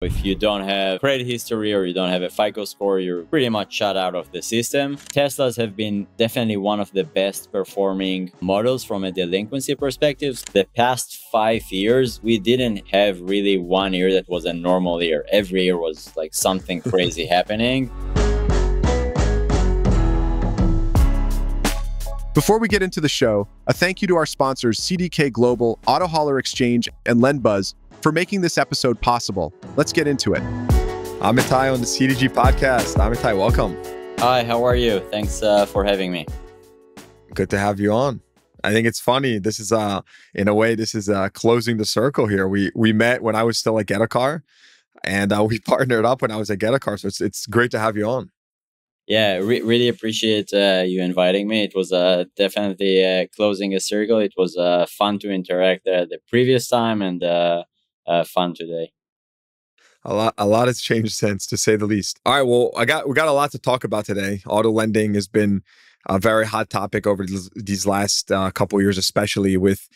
If you don't have credit history or you don't have a FICO score, you're pretty much shut out of the system. Teslas have been definitely one of the best performing models from a delinquency perspective. The past 5 years, we didn't have really one year that was a normal year. Every year was like something crazy happening. Before we get into the show, a thank you to our sponsors CDK Global, Auto Hauler Exchange, and Lendbuzz for making this episode possible. Let's get into it. Amitay on the CDG podcast. Amitay, welcome. Hi, how are you? Thanks for having me. Good to have you on. I think it's funny. This is, in a way, this is closing the circle here. We met when I was still at Get a Car, and we partnered up when I was at Get a Car. So it's great to have you on. Yeah, really appreciate you inviting me. It was definitely closing a circle. It was fun to interact the previous time and fun today. A lot has changed since, to say the least. All right, well, we got a lot to talk about today. Auto lending has been a very hot topic over these last couple of years, especially with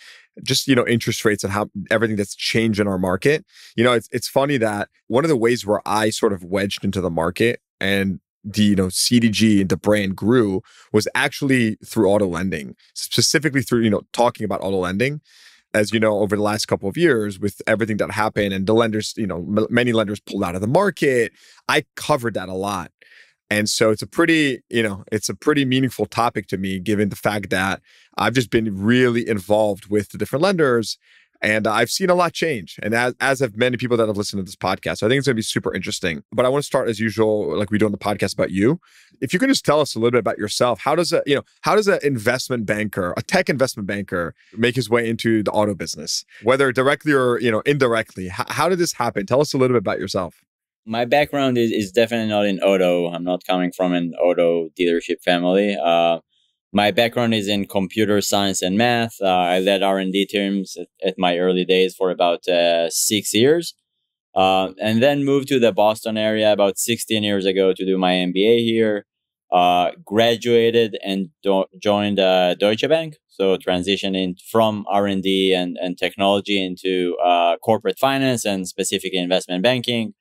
just, interest rates and how everything that's changed in our market. It's funny that one of the ways where I sort of wedged into the market and the CDG and the brand grew was actually through auto lending, specifically through talking about auto lending. As you know, over the last couple of years, with everything that happened and the lenders, many lenders pulled out of the market, I covered that a lot. And so it's a pretty meaningful topic to me, given the fact that I've just been really involved with the different lenders. And I've seen a lot change, and as have many people that have listened to this podcast. So I think it's going to be super interesting. But I want to start as usual, like we do on the podcast, about you. If you can just tell us a little bit about yourself, how does an investment banker, a tech investment banker, make his way into the auto business, whether directly or indirectly? How did this happen? Tell us a little bit about yourself. My background is definitely not in auto. I'm not coming from an auto dealership family. My background is in computer science and math. I led R&D teams at my early days for about 6 years. And then moved to the Boston area about 16 years ago to do my MBA here. Graduated and joined Deutsche Bank. So transitioning from R&D and technology into corporate finance and specifically investment banking.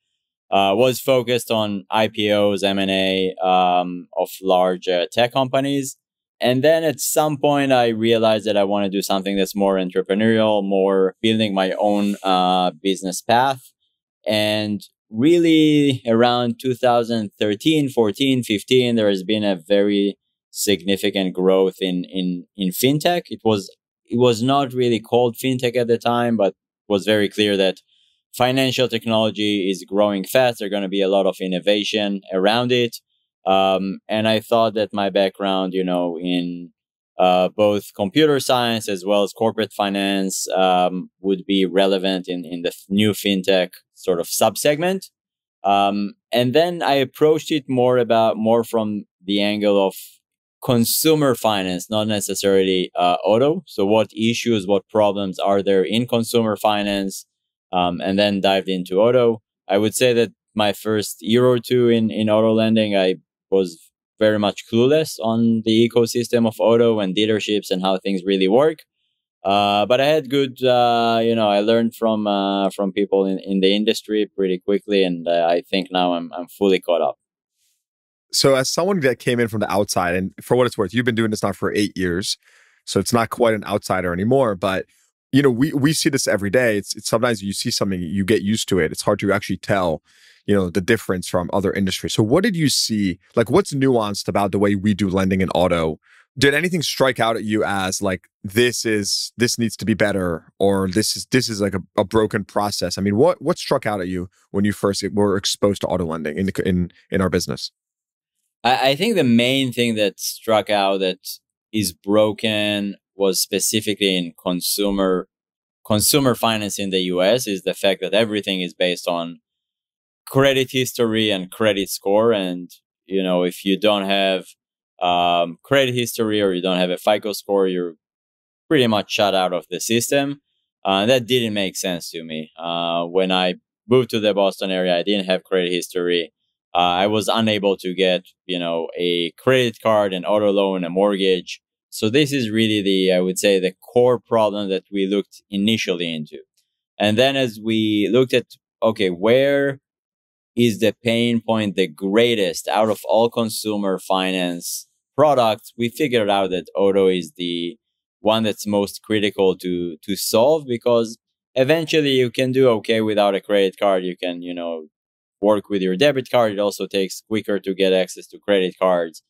Was focused on IPOs, M&A of large tech companies. And then at some point, I realized that I want to do something that's more entrepreneurial, more building my own business path. And really around 2013, 14, 15, there has been a very significant growth in fintech. It was not really called fintech at the time, but it was very clear that financial technology is growing fast. There's going to be a lot of innovation around it. And I thought that my background, in both computer science as well as corporate finance would be relevant in the new fintech sort of subsegment. And then I approached it more from the angle of consumer finance, not necessarily auto. So what issues, what problems are there in consumer finance? And then dived into auto. I would say that my first year or two in auto lending, I was very much clueless on the ecosystem of auto and dealerships and how things really work. But I had good, I learned from people in the industry pretty quickly, and I think now I'm fully caught up. So as someone that came in from the outside, and for what it's worth, you've been doing this now for 8 years, so it's not quite an outsider anymore, but we see this every day. It's sometimes you see something, you get used to it. It's hard to actually tell, the difference from other industries. So what did you see? Like, what's nuanced about the way we do lending in auto? Did anything strike out at you as like, this needs to be better, or this is like a broken process? I mean, what struck out at you when you first were exposed to auto lending in our business? I think the main thing that struck out that is broken was specifically in consumer finance in the US is the fact that everything is based on credit history and credit score. And, if you don't have credit history or you don't have a FICO score, you're pretty much shut out of the system. That didn't make sense to me. When I moved to the Boston area, I didn't have credit history. I was unable to get, a credit card, an auto loan, a mortgage. So this is really I would say, the core problem that we looked initially into. And then as we looked at okay, where is the pain point the greatest out of all consumer finance products? We figured out that auto is the one that's most critical to solve, because eventually you can do okay without a credit card. You can, work with your debit card. It also takes quicker to get access to credit cards.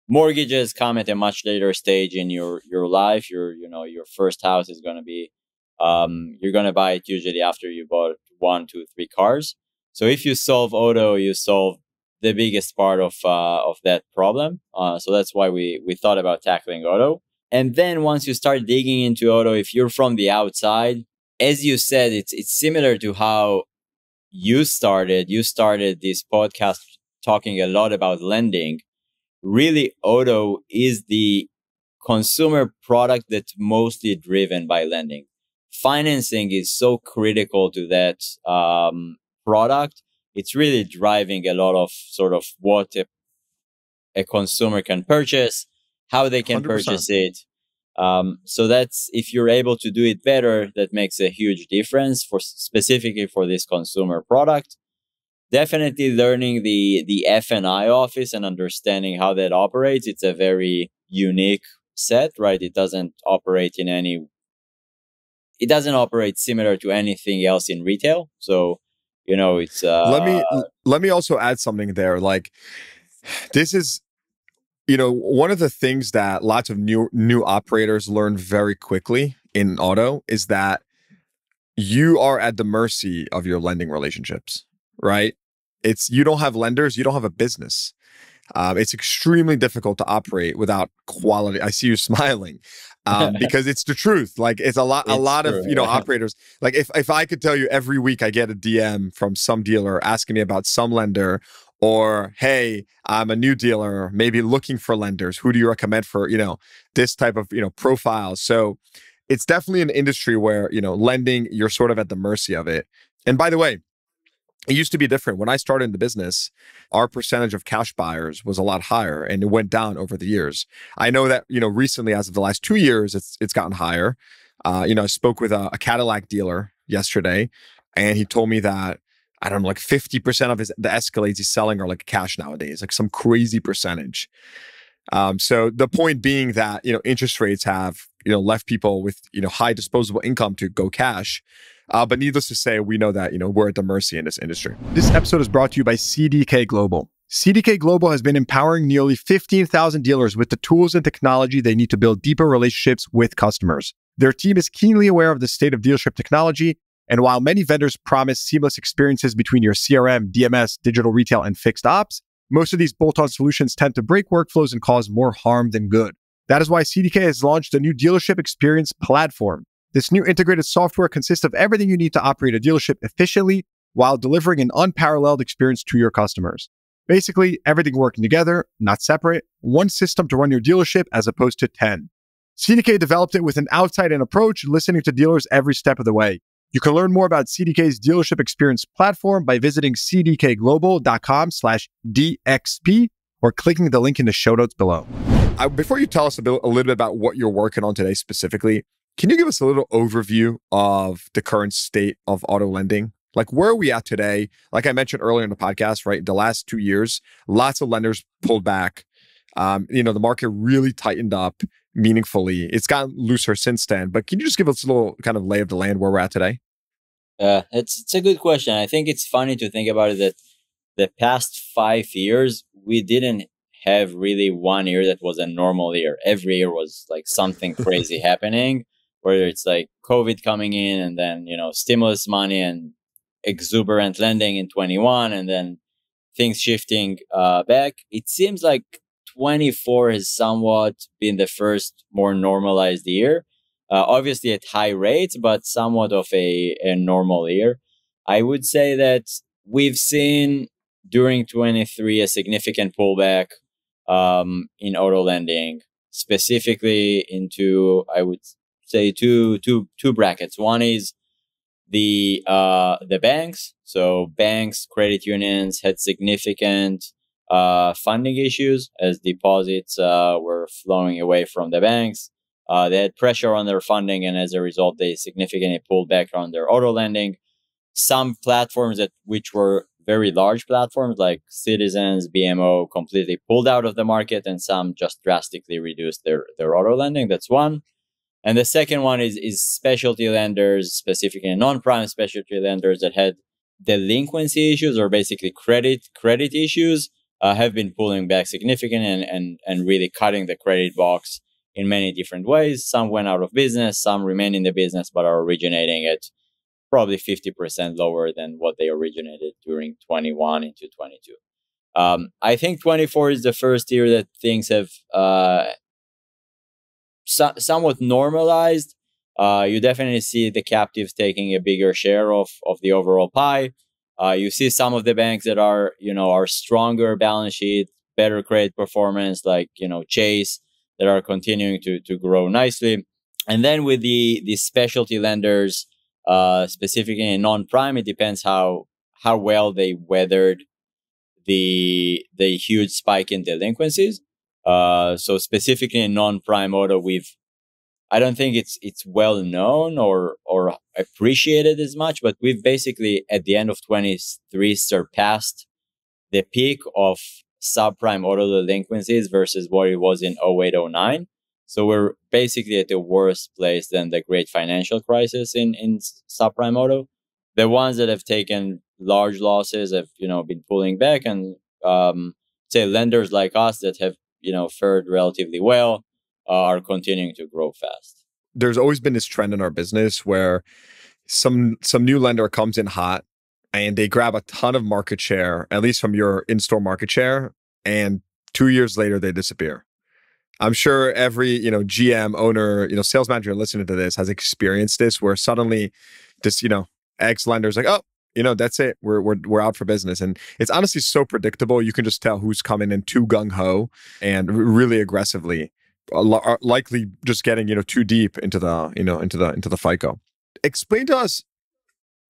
Mortgages come at a much later stage in your life. Your first house is going to be, you're going to buy it usually after you bought 1, 2, 3 cars. So if you solve auto, you solve the biggest part of that problem. So that's why we thought about tackling auto. And then once you start digging into auto, if you're from the outside, as you said, it's similar to how you started this podcast talking a lot about lending. Really, auto is the consumer product that's mostly driven by lending. Financing is so critical to that product. It's really driving a lot of sort of what a consumer can purchase, how they can 100%. purchase it. So that's, if you're able to do it better, that makes a huge difference for specifically for this consumer product. Definitely learning the F&I office and understanding how that operates. It's a very unique set, right? It doesn't operate similar to anything else in retail. So, it's let me also add something there. Like, this is, one of the things that lots of new operators learn very quickly in auto is that you are at the mercy of your lending relationships, right? You don't have lenders, you don't have a business. It's extremely difficult to operate without quality. I see you smiling, because it's the truth. Like, it's a lot of, operators. Like, if I could tell you every week I get a DM from some dealer asking me about some lender, or, hey, I'm a new dealer, maybe looking for lenders. Who do you recommend for, this type of, profile? So it's definitely an industry where, lending, you're sort of at the mercy of it. And by the way, it used to be different. When I started in the business, our percentage of cash buyers was a lot higher, and it went down over the years. I know that, recently, as of the last 2 years, it's gotten higher. I spoke with a Cadillac dealer yesterday, and he told me that, I don't know, like 50% of the Escalades he's selling are like cash nowadays, like some crazy percentage. So the point being that, interest rates have, left people with, high disposable income to go cash. But needless to say, we know that, we're at the mercy in this industry. This episode is brought to you by CDK Global. CDK Global has been empowering nearly 15,000 dealers with the tools and technology they need to build deeper relationships with customers. Their team is keenly aware of the state of dealership technology, and while many vendors promise seamless experiences between your CRM, DMS, digital retail, and fixed ops, most of these bolt-on solutions tend to break workflows and cause more harm than good. That is why CDK has launched a new dealership experience platform. This new integrated software consists of everything you need to operate a dealership efficiently while delivering an unparalleled experience to your customers. Basically, everything working together, not separate, one system to run your dealership as opposed to 10. CDK developed it with an outside-in approach, listening to dealers every step of the way. You can learn more about CDK's dealership experience platform by visiting cdkglobal.com/DXP or clicking the link in the show notes below. Before you tell us a little bit about what you're working on today specifically, can you give us a little overview of the current state of auto lending? Like, where are we at today? Like I mentioned earlier in the podcast, right? The last 2 years, lots of lenders pulled back. The market really tightened up meaningfully. It's gotten looser since then. But can you just give us a little kind of lay of the land where we're at today? It's a good question. I think it's funny to think about it that the past 5 years, we didn't have really one year that was a normal year. Every year was like something crazy happening, whether it's like COVID coming in and then, stimulus money and exuberant lending in 21 and then things shifting back. It seems like 24 has somewhat been the first more normalized year. Obviously at high rates, but somewhat of a normal year. I would say that we've seen during 23 a significant pullback in auto lending, specifically into, I would say, two brackets. One is the banks. So banks, credit unions had significant funding issues as deposits were flowing away from the banks. They had pressure on their funding, and as a result, they significantly pulled back on their auto lending. some platforms that which were very large platforms like Citizens, BMO completely pulled out of the market, and some just drastically reduced their auto lending. That's one. And the second one is specialty lenders, specifically non-prime specialty lenders that had delinquency issues or basically credit issues, have been pulling back significantly and really cutting the credit box in many different ways. Some went out of business, some remain in the business, but are originating at probably 50% lower than what they originated during 21 into 22. I think 24 is the first year that things have somewhat normalized. You definitely see the captives taking a bigger share of the overall pie. You see some of the banks that are stronger balance sheet, better credit performance, like Chase, that are continuing to grow nicely. And then with the specialty lenders, specifically in non-prime, it depends how well they weathered the huge spike in delinquencies. So specifically in non-prime auto, I don't think it's well known or appreciated as much, but we've basically at the end of 23 surpassed the peak of subprime auto delinquencies versus what it was in 08, 09. So we're basically at the worst place than the great financial crisis in subprime auto. The ones that have taken large losses have been pulling back, and say lenders like us that have fared relatively well are continuing to grow fast. There's always been this trend in our business where some new lender comes in hot and they grab a ton of market share, at least from your in-store market share, and 2 years later they disappear. I'm sure every GM, owner, sales manager listening to this has experienced this, where suddenly this ex lender's like, oh, that's it, we're out for business. And it's honestly so predictable. You can just tell who's coming in too gung-ho and really aggressively, likely just getting too deep into the FICO. Explain to us,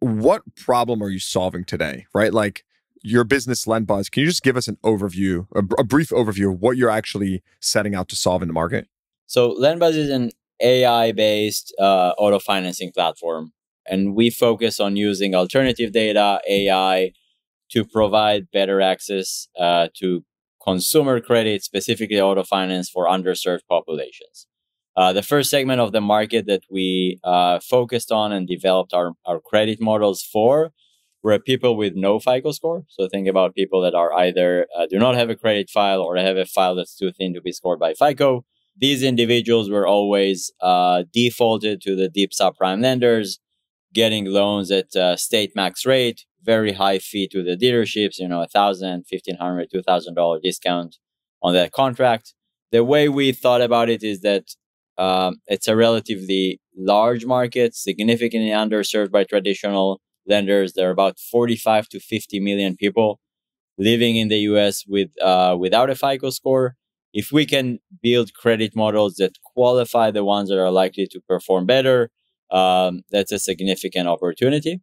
what problem are you solving today, right? Like your business, Lendbuzz. Can you just give us an overview, a brief overview of what you're actually setting out to solve in the market? So Lendbuzz is an AI-based auto financing platform, and we focus on using alternative data, AI, to provide better access to consumer credit, specifically auto finance for underserved populations. The first segment of the market that we focused on and developed our credit models for were people with no FICO score. So think about people that are either do not have a credit file or have a file that's too thin to be scored by FICO. These individuals were always defaulted to the deep subprime lenders, getting loans at state max rate, very high fee to the dealerships, $1,000, $1,500, $2,000 discount on that contract. The way we thought about it is that it's a relatively large market, significantly underserved by traditional lenders. There are about 45 to 50 million people living in the US without a FICO score. If we can build credit models that qualify the ones that are likely to perform better, that's a significant opportunity.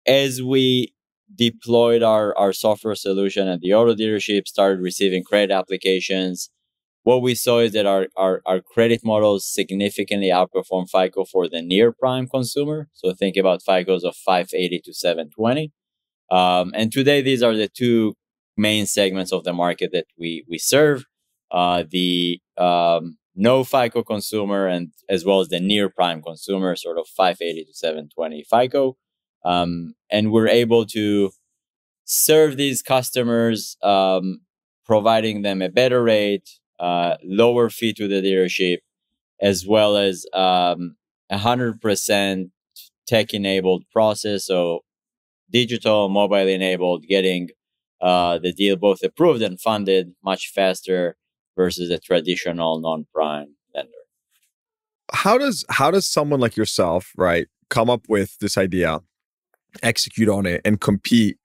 As we deployed our software solution at the auto dealership, started receiving credit applications, what we saw is that our credit models significantly outperform FICO for the near prime consumer. So think about FICOs of 580 to 720. And today, these are the two main segments of the market that we serve. The no FICO consumer, and as well as the near prime consumer, sort of 580 to 720 FICO. And we're able to serve these customers, providing them a better rate, lower fee to the dealership, as well as 100% tech-enabled process. So digital, mobile-enabled, getting the deal both approved and funded much faster versus a traditional non-prime lender. How does someone like yourself, right, come up with this idea, execute on it, and compete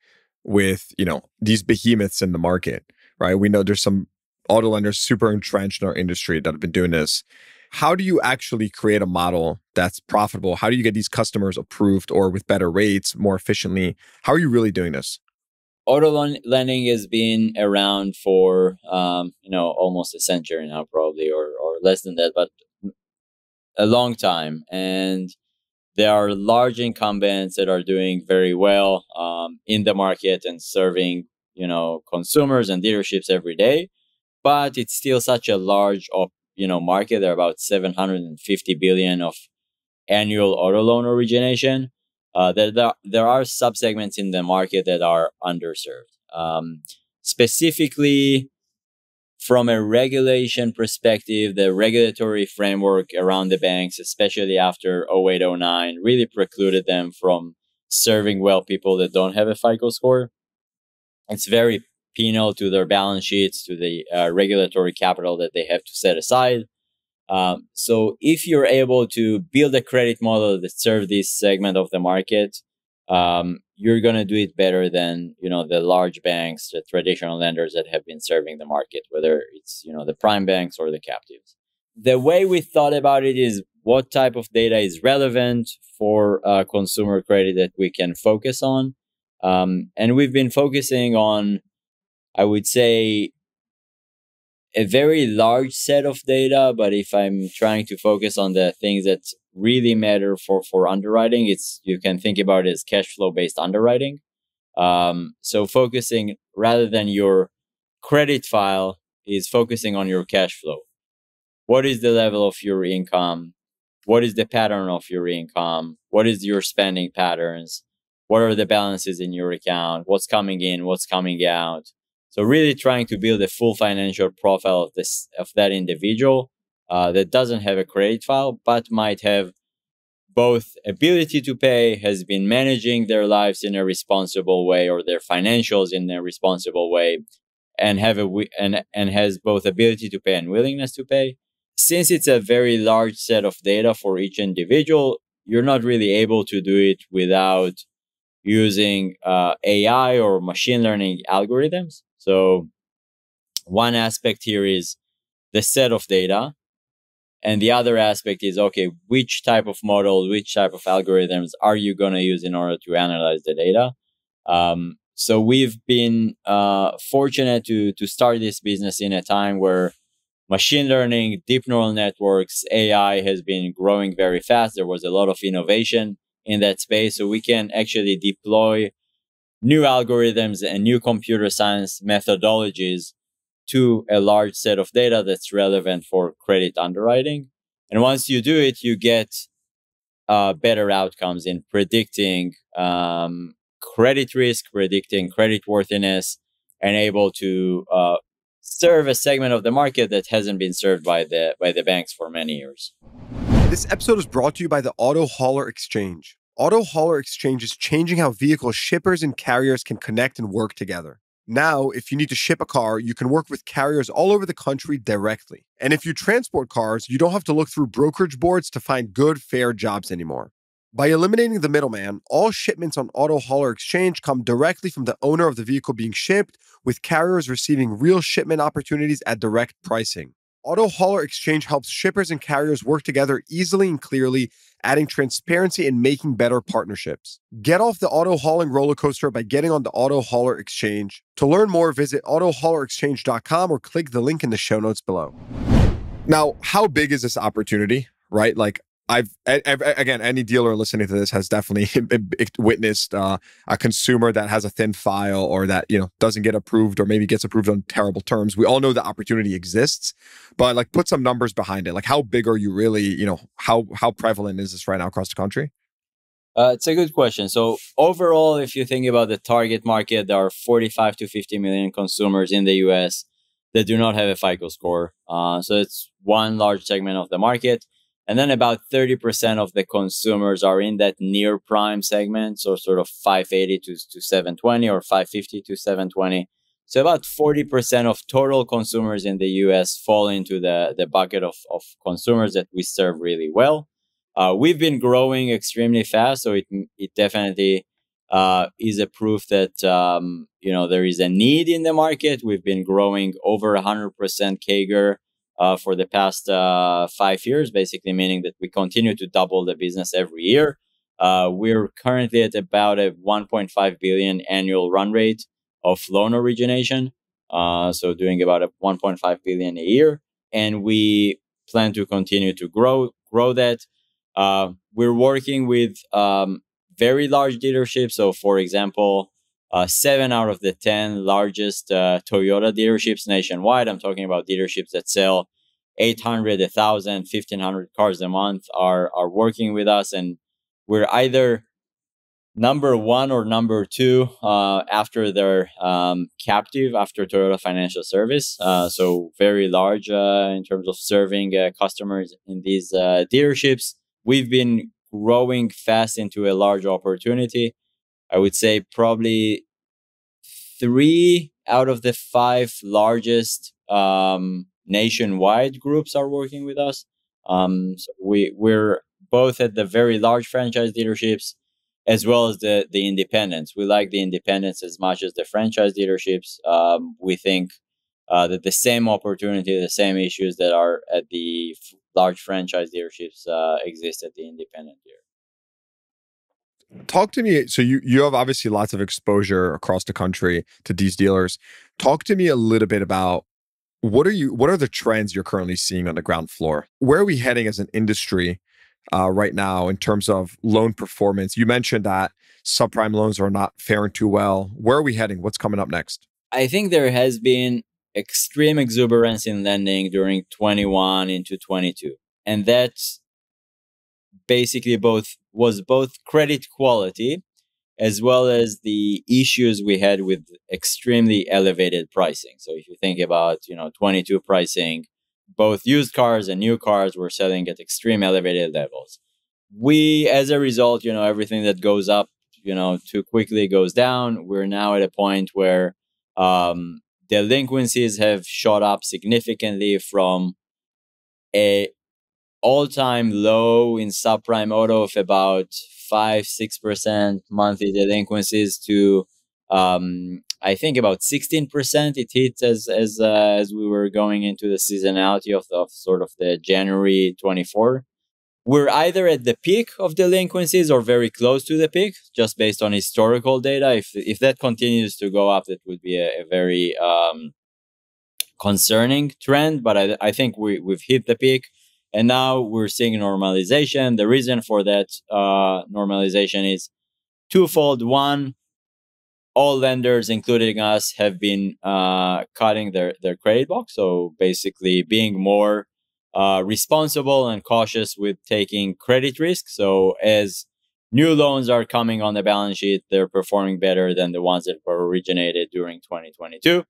with these behemoths in the market, right? We know there's some auto lenders super entrenched in our industry that have been doing this. How do you actually create a model that's profitable? How do you get these customers approved or with better rates more efficiently? How are you really doing this? Auto lending has been around for almost a century now, probably, or less than that, but a long time. And There are large incumbents that are doing very well in the market and serving, consumers and dealerships every day. But it's still such a large, market. There are about 750 billion of annual auto loan origination. There are subsegments in the market that are underserved. Specifically, from a regulation perspective, the regulatory framework around the banks, especially after 0809, really precluded them from serving well people that don't have a FICO score. It's very penal to their balance sheets, to the regulatory capital that they have to set aside. So if you're able to build a credit model that serves this segment of the market, you're going to do it better than, the large banks, the traditional lenders that have been serving the market, whether it's, the prime banks or the captives. The way we thought about it is what type of data is relevant for consumer credit that we can focus on. And we've been focusing on, I would say, a very large set of data, but if I'm trying to focus on the things that really matter for underwriting, you can think about it as cash flow based underwriting. So focusing rather than your credit file is focusing on your cash flow. What is the level of your income? What is the pattern of your income? What is your spending patterns? What are the balances in your account? What's coming in? What's coming out? So really trying to build a full financial profile of that individual that doesn't have a credit file, but might have both ability to pay, has been managing their lives in a responsible way or their financials in a responsible way, and has both ability to pay and willingness to pay. Since it's a very large set of data for each individual, you're not really able to do it without using AI or machine learning algorithms. So one aspect here is the set of data. And the other aspect is, okay, which type of model, which type of algorithms are you going to use in order to analyze the data? So we've been fortunate to start this business in a time where machine learning, deep neural networks, AI has been growing very fast. There was a lot of innovation in that space. So we can actually deploy new algorithms and new computer science methodologies to a large set of data that's relevant for credit underwriting. And once you do it, you get better outcomes in predicting credit risk, predicting credit worthiness, and able to serve a segment of the market that hasn't been served by the banks for many years. This episode is brought to you by the Auto Hauler Exchange. Auto Hauler Exchange is changing how vehicle shippers and carriers can connect and work together. Now, if you need to ship a car, you can work with carriers all over the country directly. And if you transport cars, you don't have to look through brokerage boards to find good, fair jobs anymore. By eliminating the middleman, all shipments on Auto Hauler Exchange come directly from the owner of the vehicle being shipped, with carriers receiving real shipment opportunities at direct pricing. Auto Hauler Exchange helps shippers and carriers work together easily and clearly, adding transparency and making better partnerships. Get off the auto hauling roller coaster by getting on the Auto Hauler Exchange. To learn more, visit autohaulerexchange.com or click the link in the show notes below. Now, how big is this opportunity, right? Like, again, any dealer listening to this has definitely witnessed a consumer that has a thin file or that, doesn't get approved or maybe gets approved on terrible terms. We all know the opportunity exists, but like put some numbers behind it. Like how big are you really, how prevalent is this right now across the country? It's a good question. So overall, if you think about the target market, there are 45 to 50 million consumers in the US that do not have a FICO score. So it's one large segment of the market. And then about 30% of the consumers are in that near prime segment, so sort of 580 to 720 or 550 to 720. So about 40% of total consumers in the US fall into the bucket of consumers that we serve really well. We've been growing extremely fast, so it definitely is a proof that there is a need in the market. We've been growing over 100% CAGR for the past 5 years, basically meaning that we continue to double the business every year. We're currently at about a 1.5 billion annual run rate of loan origination, so doing about a 1.5 billion a year, and we plan to continue to grow that. We're working with very large dealerships. So, for example, 7 out of the 10 largest Toyota dealerships nationwide. I'm talking about dealerships that sell 800, 1,000, 1,500 cars a month are working with us. And we're either number one or number two after their captive, after Toyota Financial Service. So very large in terms of serving customers in these dealerships. We've been growing fast into a large opportunity. I would say probably 3 out of the 5 largest nationwide groups are working with us. So we're both at the very large franchise dealerships as well as the independents. We like the independents as much as the franchise dealerships. We think that the same opportunity, the same issues that are at the large franchise dealerships exist at the independent dealer. Talk to me. So you have obviously lots of exposure across the country to these dealers. Talk to me a little bit about what are the trends you're currently seeing on the ground floor? Where are we heading as an industry right now in terms of loan performance? You mentioned that subprime loans are not faring too well. Where are we heading? What's coming up next? I think there has been extreme exuberance in lending during 21 into 22. And that's basically was both credit quality as well as the issues we had with extremely elevated pricing. So if you think about, 22 pricing, both used cars and new cars were selling at extreme elevated levels. We, as a result, everything that goes up, too quickly goes down. We're now at a point where delinquencies have shot up significantly from a all-time low in subprime auto of about 5-6% monthly delinquencies to I think about 16%. It hit as we were going into the seasonality of sort of the January 24. We're either at the peak of delinquencies or very close to the peak, just based on historical data. If that continues to go up, that would be a very concerning trend. But I think we've hit the peak. And now we're seeing normalization. The reason for that normalization is twofold. One, all lenders, including us, have been cutting their credit box. So basically being more responsible and cautious with taking credit risk. So as new loans are coming on the balance sheet, they're performing better than the ones that were originated during 2022.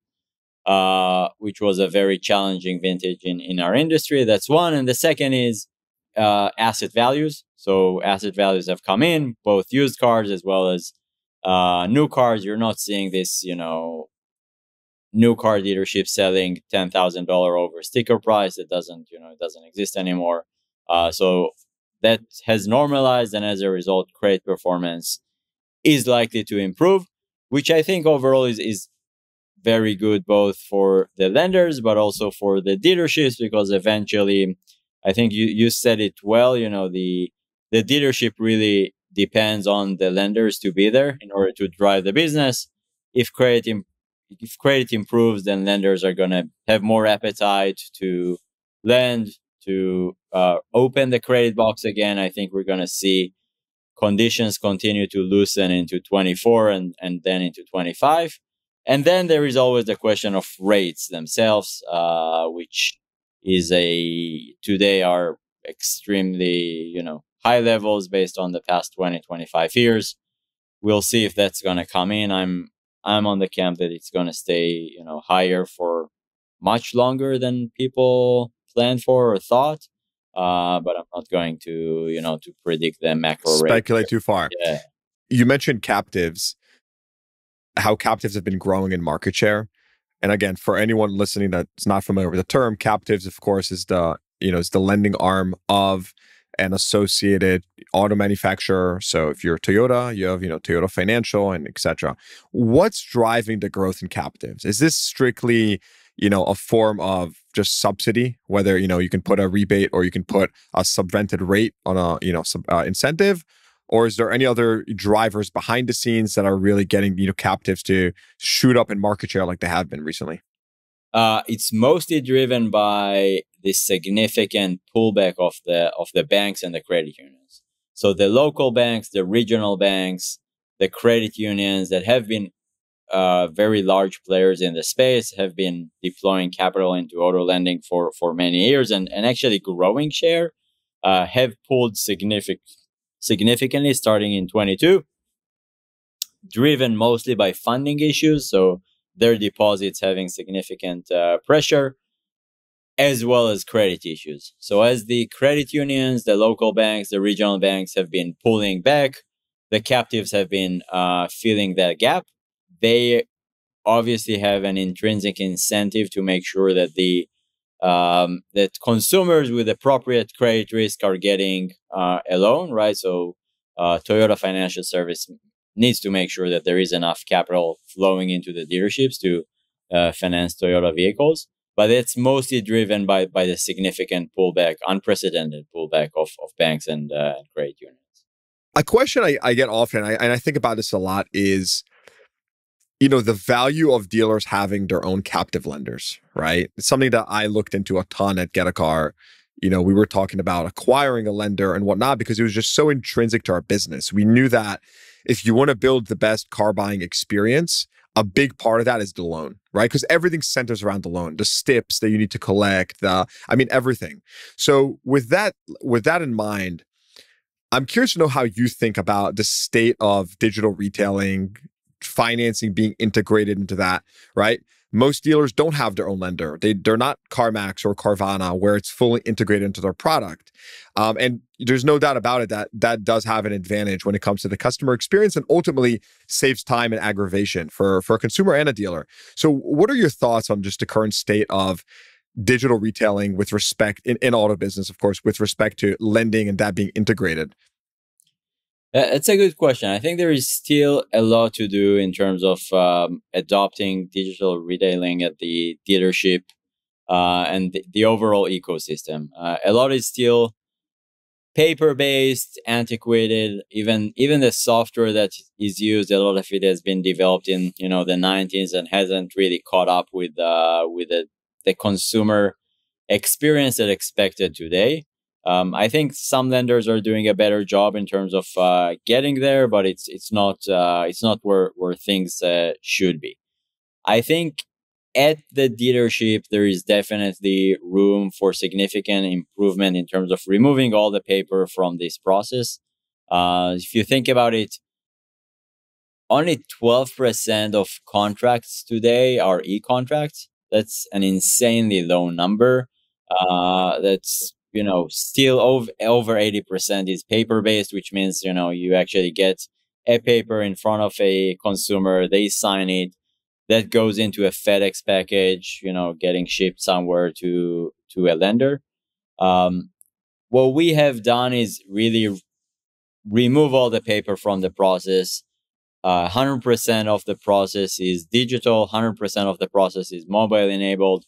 Which was a very challenging vintage in our industry. That's one. And the second is asset values. So asset values have come in, both used cars as well as new cars. You're not seeing this, new car dealership selling $10,000 over sticker price. It doesn't exist anymore. So that has normalized. And as a result, credit performance is likely to improve, which I think overall is very good both for the lenders but also for the dealerships, because eventually, I think you said it well, the dealership really depends on the lenders to be there in order to drive the business. If credit improves, then lenders are going to have more appetite to lend, to open the credit box again. I think we're going to see conditions continue to loosen into 24 and then into 25. And then there is always the question of rates themselves, which is today are extremely, high levels based on the past 20, 25 years. We'll see if that's going to come in. I'm on the camp that it's going to stay, higher for much longer than people planned for or thought. But I'm not going to, to predict the macro rate. Speculate too far. Yeah. You mentioned captives. How captives have been growing in market share. And again, for anyone listening that's not familiar with the term, captives, of course, is the lending arm of an associated auto manufacturer. So if you're Toyota, you have, Toyota Financial and etc. What's driving the growth in captives? Is this strictly, a form of just subsidy, whether, you can put a rebate or you can put a subvented rate on a, incentive? Or is there any other drivers behind the scenes that are really getting, captives to shoot up in market share like they have been recently? It's mostly driven by the significant pullback of the banks and the credit unions. So the local banks, the regional banks, the credit unions that have been very large players in the space have been deploying capital into auto lending for many years and actually growing share, have pulled significantly starting in 22, driven mostly by funding issues. So their deposits having significant pressure, as well as credit issues. So as the credit unions, the local banks, the regional banks have been pulling back, the captives have been filling that gap. They obviously have an intrinsic incentive to make sure that that consumers with appropriate credit risk are getting a loan, right? So Toyota Financial Service needs to make sure that there is enough capital flowing into the dealerships to finance Toyota vehicles. But it's mostly driven by the significant pullback, unprecedented pullback of banks and credit unions. A question I get often, and I think about this a lot, is, the value of dealers having their own captive lenders, right? It's something that I looked into a ton at Get a Car. We were talking about acquiring a lender and whatnot because it was just so intrinsic to our business. We knew that if you want to build the best car buying experience, a big part of that is the loan, right? Because everything centers around the loan, the steps that you need to collect, everything. So with that in mind, I'm curious to know how you think about the state of digital retailing, financing being integrated into that, right? Most dealers don't have their own lender. They're not CarMax or Carvana where it's fully integrated into their product. And there's no doubt about it that does have an advantage when it comes to the customer experience and ultimately saves time and aggravation for a consumer and a dealer. So what are your thoughts on just the current state of digital retailing with respect in auto business, of course, with respect to lending and that being integrated? It's a good question. I think there is still a lot to do in terms of adopting digital retailing at the dealership and the overall ecosystem. A lot is still paper-based, antiquated. Even the software that is used, a lot of it has been developed in the 90s and hasn't really caught up with the consumer experience that expected today. I think some lenders are doing a better job in terms of getting there, but it's not where things should be. I think at the dealership there is definitely room for significant improvement in terms of removing all the paper from this process. If you think about it, only 12% of contracts today are e-contracts. That's an insanely low number. That's still over 80% is paper-based, which means, you actually get a paper in front of a consumer, they sign it, that goes into a FedEx package, getting shipped somewhere to a lender. What we have done is really remove all the paper from the process. 100% of the process is digital, 100% of the process is mobile enabled.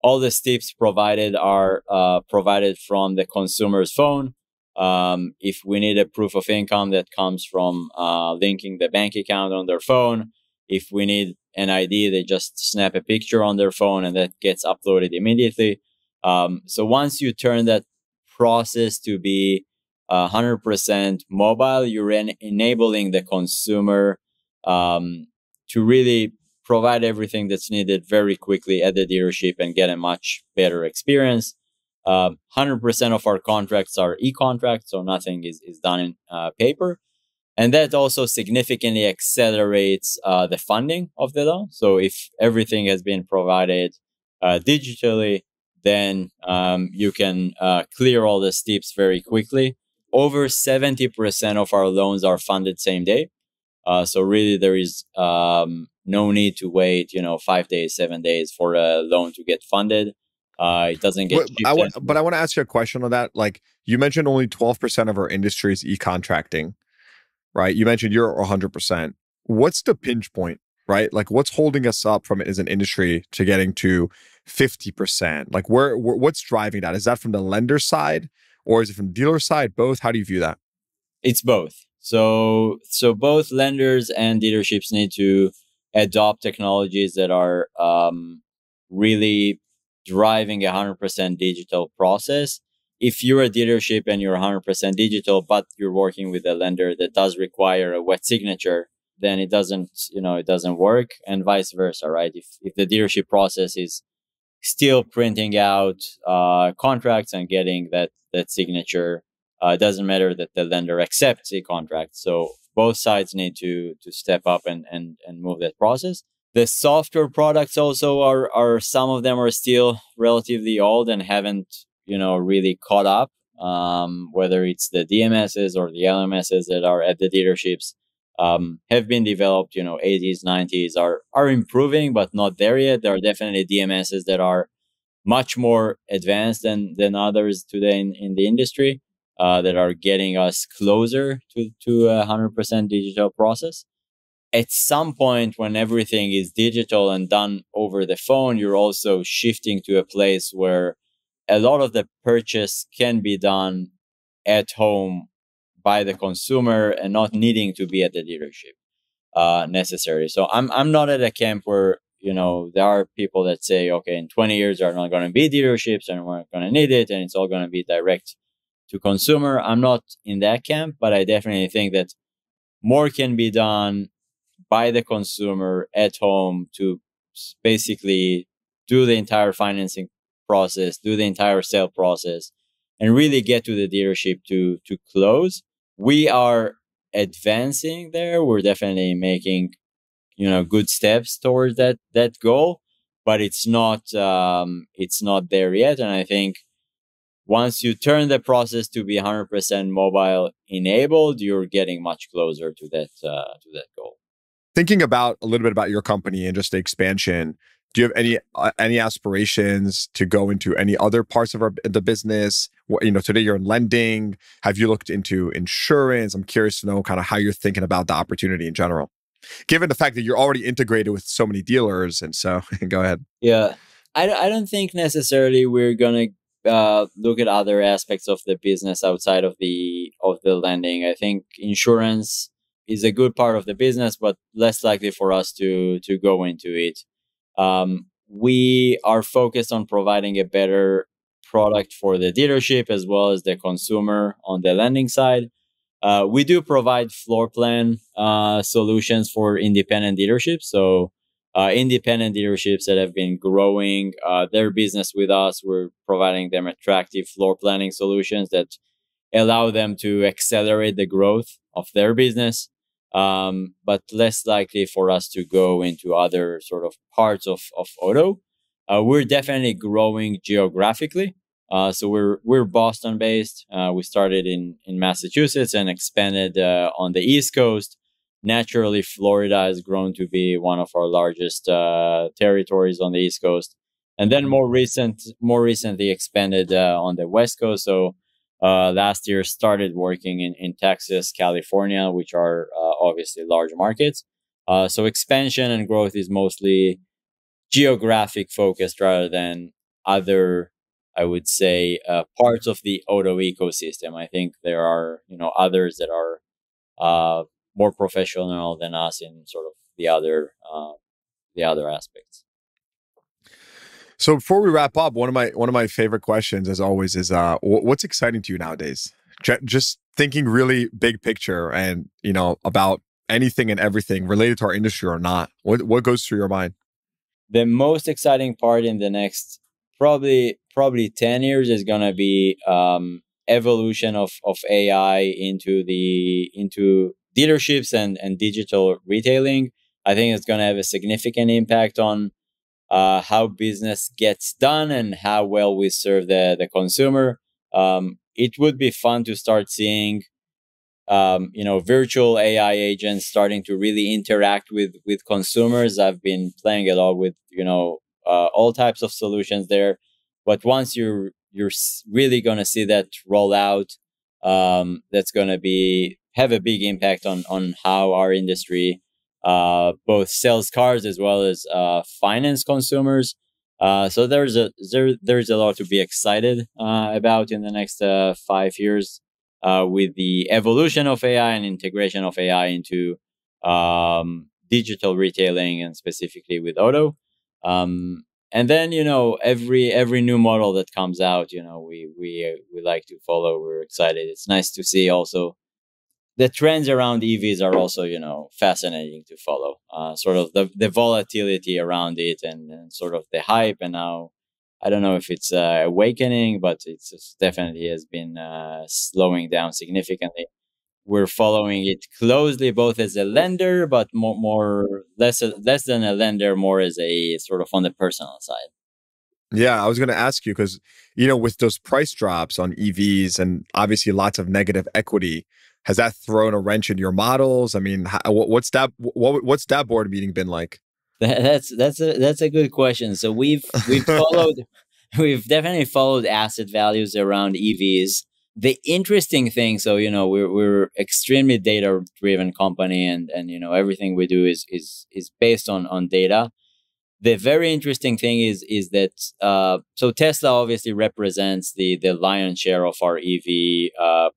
All the steps provided are provided from the consumer's phone. If we need a proof of income, that comes from linking the bank account on their phone. If we need an ID, they just snap a picture on their phone and that gets uploaded immediately. So once you turn that process to be 100% mobile, you're enabling the consumer to really provide everything that's needed very quickly at the dealership and get a much better experience. 100% of our contracts are e-contracts, so nothing is done in paper. And that also significantly accelerates the funding of the loan. So if everything has been provided digitally, then you can clear all the steps very quickly. Over 70% of our loans are funded same day. So really there is no need to wait, 5 days, 7 days for a loan to get funded. It doesn't get but I want to ask you a question on that. Like you mentioned only 12% of our industry is e-contracting, right? You mentioned you're 100%. What's the pinch point, right? Like what's holding us up from it as an industry to getting to 50%? Like what's driving that? Is that from the lender side or is it from the dealer side? Both? How do you view that? It's both. So both lenders and dealerships need to adopt technologies that are really driving 100% digital process. If you're a dealership and you're 100% digital, but you're working with a lender that does require a wet signature, then it doesn't, it doesn't work, and vice versa, right? If the dealership process is still printing out contracts and getting that signature, it doesn't matter that the lender accepts a contract. So both sides need to step up and move that process. The software products also are some of them are still relatively old and haven't really caught up. Whether it's the DMSs or the LMSs that are at the dealerships, have been developed, 80s, 90s, are improving, but not there yet. There are definitely DMSs that are much more advanced than others today in the industry, that are getting us closer to a 100% digital process. At some point, when everything is digital and done over the phone, you're also shifting to a place where a lot of the purchase can be done at home by the consumer and not needing to be at the dealership necessarily. So I'm not at a camp where there are people that say, okay, in 20 years there are not going to be dealerships and we're not going to need it and it's all going to be direct to consumer. I'm not in that camp, but I definitely think that more can be done by the consumer at home to basically do the entire financing process, do the entire sale process, and really get to the dealership to close. We are advancing there. We're definitely making good steps towards that goal, but it's not there yet. And I think once you turn the process to be 100% mobile enabled, you're getting much closer to that goal. Thinking about a little bit about your company and just the expansion, do you have any aspirations to go into any other parts of the business? Today you're in lending. Have you looked into insurance? I'm curious to know kind of how you're thinking about the opportunity in general, given the fact that you're already integrated with so many dealers. And so, go ahead. Yeah, I don't think necessarily we're gonna look at other aspects of the business outside of the lending. I think insurance is a good part of the business, but less likely for us to go into it. We are focused on providing a better product for the dealership as well as the consumer on the lending side. We do provide floor plan solutions for independent dealerships. So independent dealerships that have been growing their business with us, we're providing them attractive floor planning solutions that allow them to accelerate the growth of their business, but less likely for us to go into other sort of parts of auto. We're definitely growing geographically. So we're Boston based. We started in Massachusetts and expanded on the East Coast. Naturally, Florida has grown to be one of our largest territories on the East Coast, and then more recently expanded on the West Coast. So last year started working in Texas, California, which are obviously large markets. So expansion and growth is mostly geographic focused rather than other, I would say, parts of the auto ecosystem. I think there are others that are more professional than us in sort of the other aspects. So before we wrap up, one of my favorite questions, as always, is what's exciting to you nowadays? Just thinking really big picture, and about anything and everything related to our industry or not. What goes through your mind? The most exciting part in the next probably 10 years is going to be evolution of AI into dealerships and digital retailing. I think it's going to have a significant impact on how business gets done and how well we serve the consumer. It would be fun to start seeing virtual AI agents starting to really interact with consumers. I've been playing a lot with all types of solutions there, but once you're really going to see that roll out, that's going to have a big impact on how our industry both sells cars as well as finance consumers. So there's a lot to be excited about in the next 5 years. With the evolution of AI and integration of AI into digital retailing and specifically with auto. And then, every new model that comes out, we like to follow. We're excited. It's nice to see also the trends around EVs are also, fascinating to follow. Sort of the volatility around it, and sort of the hype. And now, I don't know if it's awakening, but it's definitely has been slowing down significantly. We're following it closely, both as a lender, but less than a lender, more as a sort of on the personal side. Yeah, I was going to ask you because, with those price drops on EVs and obviously lots of negative equity, has that thrown a wrench in your models? I mean, what's that board meeting been like? That's a good question. So we've we've definitely followed asset values around EVs. The interesting thing, so we're extremely data driven company, and everything we do is based on data. The very interesting thing is that so Tesla obviously represents the lion's share of our EV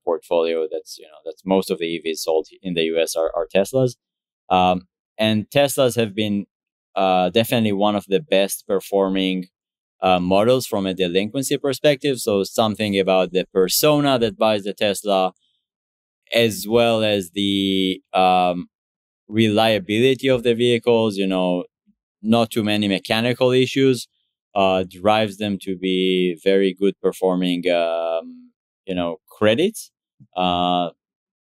portfolio. That's most of the EVs sold in the US are Teslas, and Teslas have been definitely one of the best performing models from a delinquency perspective. So something about the persona that buys the Tesla, as well as the reliability of the vehicles, not too many mechanical issues, drives them to be very good performing, credits.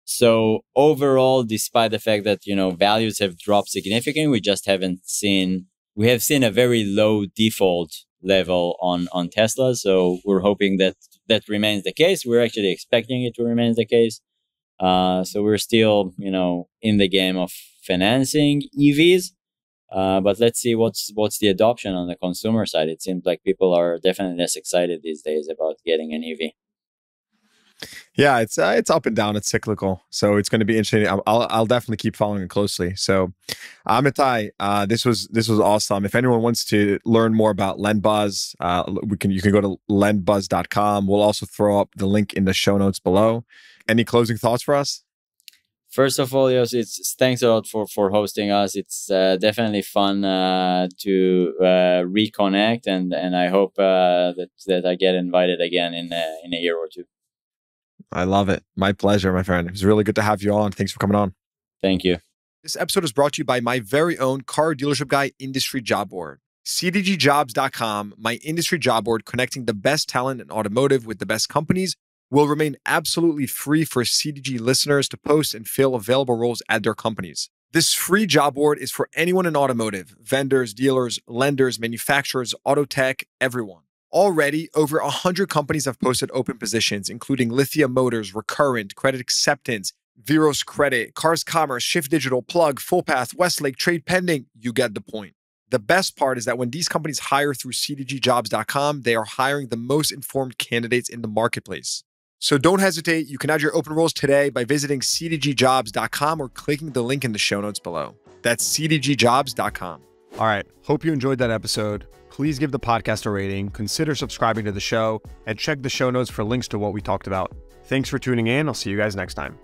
So overall, despite the fact that, values have dropped significantly, we have seen a very low default level on Tesla. So we're hoping that remains the case. We're actually expecting it to remain the case. So we're still, in the game of financing EVs. But let's see what's the adoption on the consumer side. It seems like people are definitely less excited these days about getting an EV. Yeah, it's up and down. It's cyclical, so it's going to be interesting. I'll definitely keep following it closely. So, Amitay, this was awesome. If anyone wants to learn more about Lendbuzz, you can go to lendbuzz.com. We'll also throw up the link in the show notes below. Any closing thoughts for us? First of all, Yos, thanks a lot for hosting us. It's definitely fun to reconnect, and I hope that I get invited again in a year or two. I love it. My pleasure, my friend. It was really good to have you on. Thanks for coming on. Thank you. This episode is brought to you by my very own car dealership guy industry job board. CDGjobs.com, my industry job board connecting the best talent in automotive with the best companies, will remain absolutely free for CDG listeners to post and fill available roles at their companies. This free job board is for anyone in automotive, vendors, dealers, lenders, manufacturers, auto tech, everyone. Already, over 100 companies have posted open positions, including Lithia Motors, Recurrent, Credit Acceptance, Veros Credit, Cars Commerce, Shift Digital, Plug, Fullpath, Westlake, Trade Pending. You get the point. The best part is that when these companies hire through CDGjobs.com, they are hiring the most informed candidates in the marketplace. So don't hesitate. You can add your open roles today by visiting CDGjobs.com or clicking the link in the show notes below. That's CDGjobs.com. All right. Hope you enjoyed that episode. Please give the podcast a rating, consider subscribing to the show, and check the show notes for links to what we talked about. Thanks for tuning in. I'll see you guys next time.